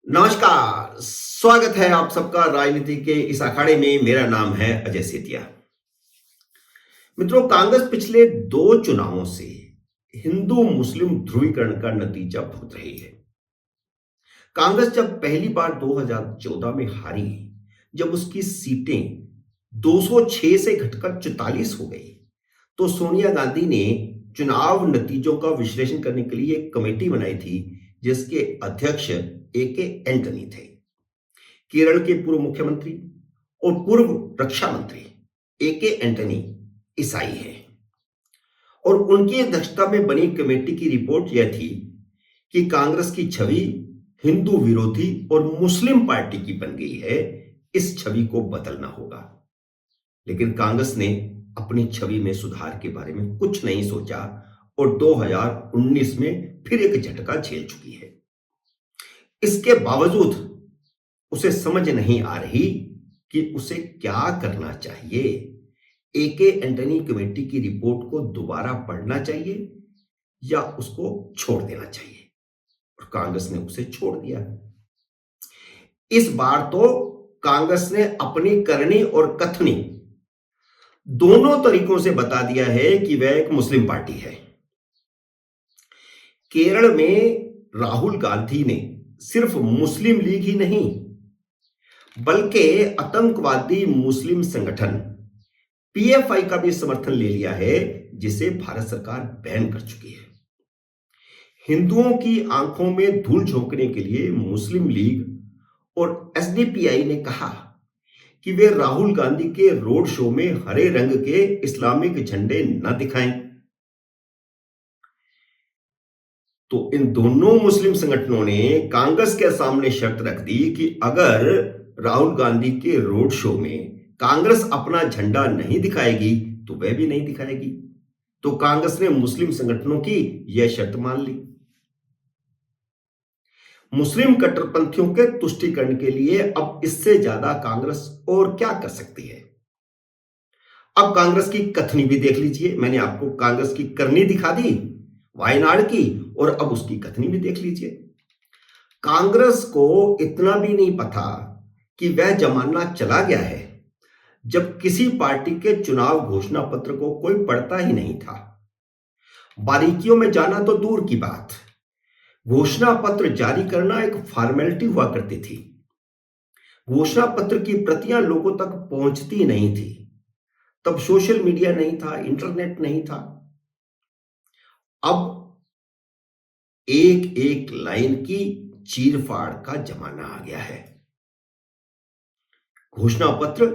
नमस्कार, स्वागत है आप सबका राजनीति के इस अखाड़े में। मेरा नाम है अजय सेतिया। मित्रों, कांग्रेस पिछले 2 चुनावों से हिंदू मुस्लिम ध्रुवीकरण का नतीजा भुगत रही है। कांग्रेस जब पहली बार 2014 में हारी, जब उसकी सीटें 206 से घटकर 44 हो गई, तो सोनिया गांधी ने चुनाव नतीजों का विश्लेषण करने के लिए एक कमेटी बनाई थी, जिसके अध्यक्ष ए.के. एंटनी थे। केरल के पूर्व मुख्यमंत्री और पूर्व रक्षा मंत्री ए.के. एंटनी ईसाई हैं और उनकी अध्यक्षता में बनी कमेटी की रिपोर्ट यह थी कि कांग्रेस की छवि हिंदू विरोधी और मुस्लिम पार्टी की बन गई है। इस छवि को बदलना होगा। लेकिन कांग्रेस ने अपनी छवि में सुधार के बारे में कुछ नहीं सोचा और 2019 में फिर एक झटका झेल चुकी है। इसके बावजूद उसे समझ नहीं आ रही कि उसे क्या करना चाहिए। ए.के. एंटनी कमेटी की रिपोर्ट को दोबारा पढ़ना चाहिए या उसको छोड़ देना चाहिए, और कांग्रेस ने उसे छोड़ दिया। इस बार तो कांग्रेस ने अपनी करनी और कथनी दोनों तरीकों से बता दिया है कि वह एक मुस्लिम पार्टी है। केरल में राहुल गांधी ने सिर्फ मुस्लिम लीग ही नहीं, बल्कि आतंकवादी मुस्लिम संगठन पीएफआई का भी समर्थन ले लिया है, जिसे भारत सरकार बैन कर चुकी है। हिंदुओं की आंखों में धूल झोंकने के लिए मुस्लिम लीग और एसडीपीआई ने कहा कि वे राहुल गांधी के रोड शो में हरे रंग के इस्लामिक झंडे न दिखाएं। तो इन दोनों मुस्लिम संगठनों ने कांग्रेस के सामने शर्त रख दी कि अगर राहुल गांधी के रोड शो में कांग्रेस अपना झंडा नहीं दिखाएगी तो वह भी नहीं दिखाएगी। तो कांग्रेस ने मुस्लिम संगठनों की यह शर्त मान ली। मुस्लिम कट्टरपंथियों के तुष्टीकरण के लिए अब इससे ज्यादा कांग्रेस और क्या कर सकती है। अब कांग्रेस की कथनी भी देख लीजिए। मैंने आपको कांग्रेस की करनी दिखा दी, वायनाड की, और अब उसकी कथनी भी देख लीजिए। कांग्रेस को इतना भी नहीं पता कि वह जमाना चला गया है जब किसी पार्टी के चुनाव घोषणा पत्र को कोई पढ़ता ही नहीं था। बारीकियों में जाना तो दूर की बात, घोषणा पत्र जारी करना एक फॉर्मेलिटी हुआ करती थी। घोषणा पत्र की प्रतियां लोगों तक पहुंचती नहीं थी। तब सोशल मीडिया नहीं था, इंटरनेट नहीं था। अब एक एक लाइन की चीरफाड़ का जमाना आ गया है। घोषणा पत्र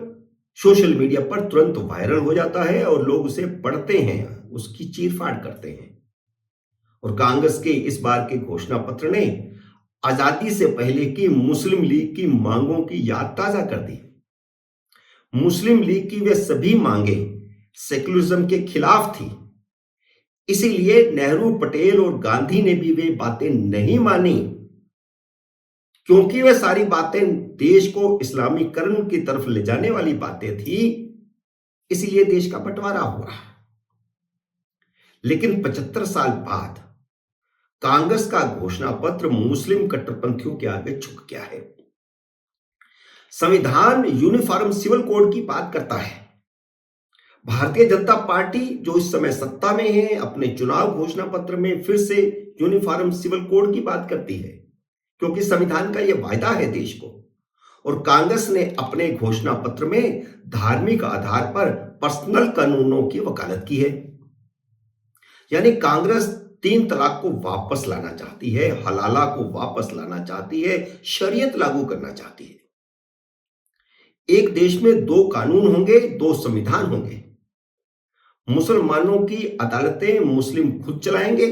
सोशल मीडिया पर तुरंत वायरल हो जाता है और लोग उसे पढ़ते हैं, उसकी चीरफाड़ करते हैं। और कांग्रेस के इस बार के घोषणा पत्र ने आजादी से पहले की मुस्लिम लीग की मांगों की याद ताजा कर दी। मुस्लिम लीग की वे सभी मांगे सेक्युलरिज्म के खिलाफ थी। इसीलिए नेहरू, पटेल और गांधी ने भी वे बातें नहीं मानी, क्योंकि वे सारी बातें देश को इस्लामीकरण की तरफ ले जाने वाली बातें थी। इसीलिए देश का बंटवारा हुआ। लेकिन 75 साल बाद कांग्रेस का घोषणा पत्र मुस्लिम कट्टरपंथियों के आगे झुक गया है। संविधान यूनिफॉर्म सिविल कोड की बात करता है। भारतीय जनता पार्टी जो इस समय सत्ता में है, अपने चुनाव घोषणा पत्र में फिर से यूनिफॉर्म सिविल कोड की बात करती है, क्योंकि संविधान का यह वायदा है देश को। और कांग्रेस ने अपने घोषणा पत्र में धार्मिक आधार पर पर्सनल कानूनों की वकालत की है। यानी कांग्रेस 3 तलाक को वापस लाना चाहती है, हलाला को वापस लाना चाहती है, शरीयत लागू करना चाहती है। एक देश में 2 कानून होंगे, 2 संविधान होंगे। मुसलमानों की अदालतें मुस्लिम खुद चलाएंगे।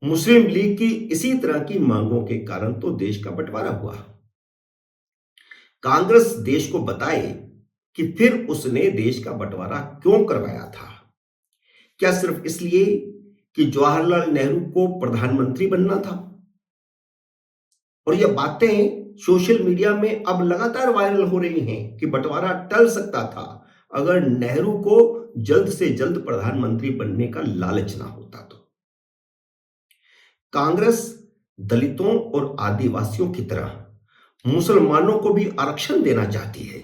मुस्लिम लीग की इसी तरह की मांगों के कारण तो देश का बंटवारा हुआ। कांग्रेस देश को बताए कि फिर उसने देश का बंटवारा क्यों करवाया था। क्या सिर्फ इसलिए कि जवाहरलाल नेहरू को प्रधानमंत्री बनना था? और यह बातें सोशल मीडिया में अब लगातार वायरल हो रही हैं कि बंटवारा टल सकता था अगर नेहरू को जल्द से जल्द प्रधानमंत्री बनने का लालच ना होता तो। कांग्रेस दलितों और आदिवासियों की तरह मुसलमानों को भी आरक्षण देना चाहती है।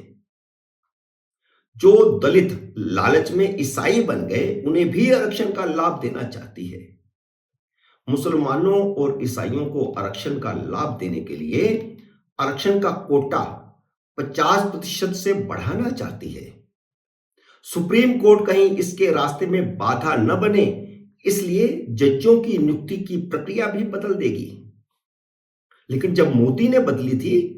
जो दलित लालच में ईसाई बन गए, उन्हें भी आरक्षण का लाभ देना चाहती है। मुसलमानों और ईसाइयों को आरक्षण का लाभ देने के लिए आरक्षण का कोटा 50% से बढ़ाना चाहती है। सुप्रीम कोर्ट कहीं इसके रास्ते में बाधा न बने, इसलिए जजों की नियुक्ति की प्रक्रिया भी बदल देगी। लेकिन जब मोदी ने बदली थी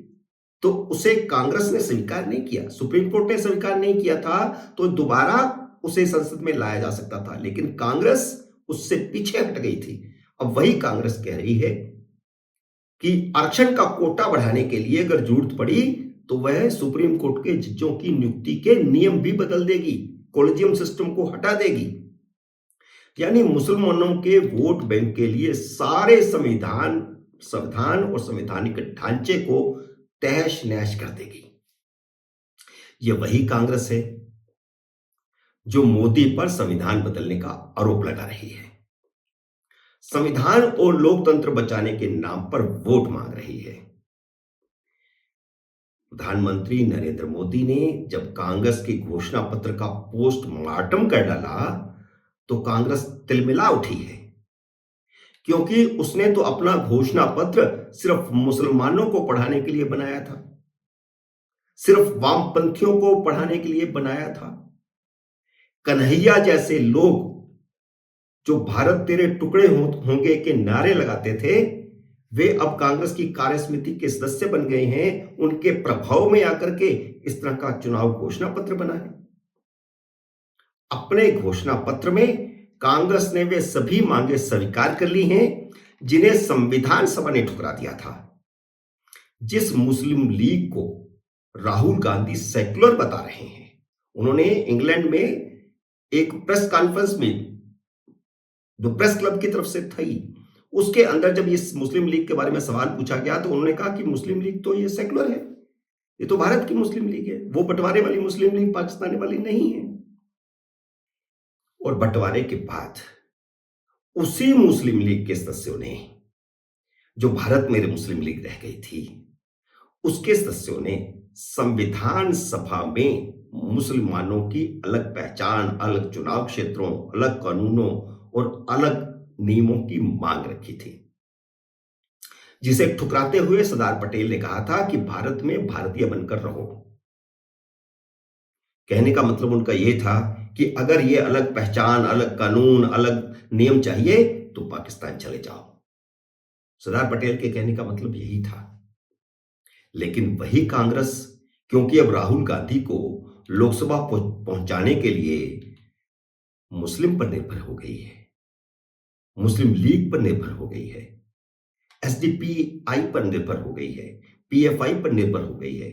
तो उसे कांग्रेस ने स्वीकार नहीं किया, सुप्रीम कोर्ट ने स्वीकार नहीं किया था, तो दोबारा उसे संसद में लाया जा सकता था, लेकिन कांग्रेस उससे पीछे हट गई थी। अब वही कांग्रेस कह रही है कि आरक्षण का कोटा बढ़ाने के लिए अगर जरूरत पड़ी तो वह सुप्रीम कोर्ट के जजों की नियुक्ति के नियम भी बदल देगी, कॉलेजियम सिस्टम को हटा देगी। यानी मुसलमानों के वोट बैंक के लिए सारे संविधान और संवैधानिक ढांचे को तहस नहस कर देगी। यह वही कांग्रेस है जो मोदी पर संविधान बदलने का आरोप लगा रही है, संविधान और लोकतंत्र बचाने के नाम पर वोट मांग रही है। प्रधानमंत्री नरेंद्र मोदी ने जब कांग्रेस के घोषणा पत्र का पोस्टमार्टम कर डाला तो कांग्रेस तिलमिला उठी है, क्योंकि उसने तो अपना घोषणा पत्र सिर्फ मुसलमानों को पढ़ाने के लिए बनाया था, सिर्फ वामपंथियों को पढ़ाने के लिए बनाया था। कन्हैया जैसे लोग जो भारत तेरे टुकड़े होंगे के नारे लगाते थे, वे अब कांग्रेस की कार्यसमिति के सदस्य बन गए हैं। उनके प्रभाव में आकर के इस तरह का चुनाव घोषणा पत्र बना है। अपने घोषणा पत्र में कांग्रेस ने वे सभी मांगे स्वीकार कर ली हैं जिन्हें संविधान सभा ने ठुकरा दिया था। जिस मुस्लिम लीग को राहुल गांधी सेक्युलर बता रहे हैं, उन्होंने इंग्लैंड में एक प्रेस कॉन्फ्रेंस में जो प्रेस क्लब की तरफ से थी, उसके अंदर जब इस मुस्लिम लीग के बारे में सवाल पूछा गया तो उन्होंने कहा कि मुस्लिम लीग तो ये सेक्युलर है, ये तो भारत की मुस्लिम लीग है, वो बंटवारे वाली मुस्लिम लीग पाकिस्तानी वाली नहीं है। और बंटवारे के बाद उसी मुस्लिम लीग के सदस्यों ने, जो भारत मेरे मुस्लिम लीग रह गई थी, उसके सदस्यों ने संविधान सभा में मुसलमानों की अलग पहचान, अलग चुनाव क्षेत्रों, अलग कानूनों और अलग नियमों की मांग रखी थी, जिसे ठुकराते हुए सरदार पटेल ने कहा था कि भारत में भारतीय बनकर रहो। कहने का मतलब उनका यह था कि अगर ये अलग पहचान, अलग कानून, अलग नियम चाहिए तो पाकिस्तान चले जाओ। सरदार पटेल के कहने का मतलब यही था। लेकिन वही कांग्रेस, क्योंकि अब राहुल गांधी को लोकसभा पहुंचाने के लिए मुस्लिम पर निर्भर हो गई है, मुस्लिम लीग पर निर्भर हो गई है, एसडीपीआई पर निर्भर हो गई है, पीएफआई पर निर्भर हो गई है,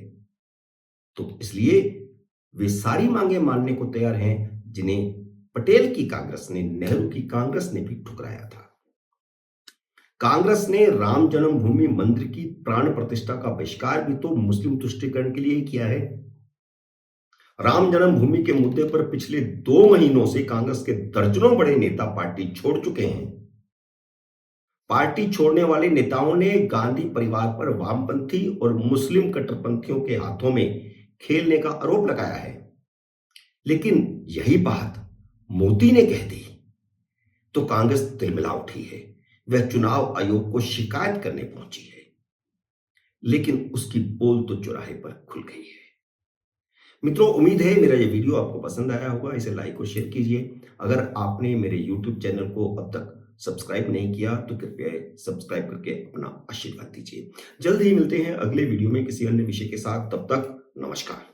तो इसलिए वे सारी मांगे मानने को तैयार हैं जिन्हें पटेल की कांग्रेस ने, नेहरू की कांग्रेस ने भी ठुकराया था। कांग्रेस ने राम जन्मभूमि मंदिर की प्राण प्रतिष्ठा का बहिष्कार भी तो मुस्लिम तुष्टीकरण के लिए ही किया है। राम जन्मभूमि के मुद्दे पर पिछले 2 महीनों से कांग्रेस के दर्जनों बड़े नेता पार्टी छोड़ चुके हैं। पार्टी छोड़ने वाले नेताओं ने गांधी परिवार पर वामपंथी और मुस्लिम कट्टरपंथियों के हाथों में खेलने का आरोप लगाया है। लेकिन यही बात मोदी ने कह दी तो कांग्रेस तिलमिला उठी है। वह चुनाव आयोग को शिकायत करने पहुंची है, लेकिन उसकी पोल तो चौराहे पर खुल गई है। मित्रों, उम्मीद है मेरा ये वीडियो आपको पसंद आया होगा। इसे लाइक और शेयर कीजिए। अगर आपने मेरे YouTube चैनल को अब तक सब्सक्राइब नहीं किया तो कृपया सब्सक्राइब करके अपना आशीर्वाद दीजिए। जल्द ही मिलते हैं अगले वीडियो में किसी अन्य विषय के साथ। तब तक नमस्कार।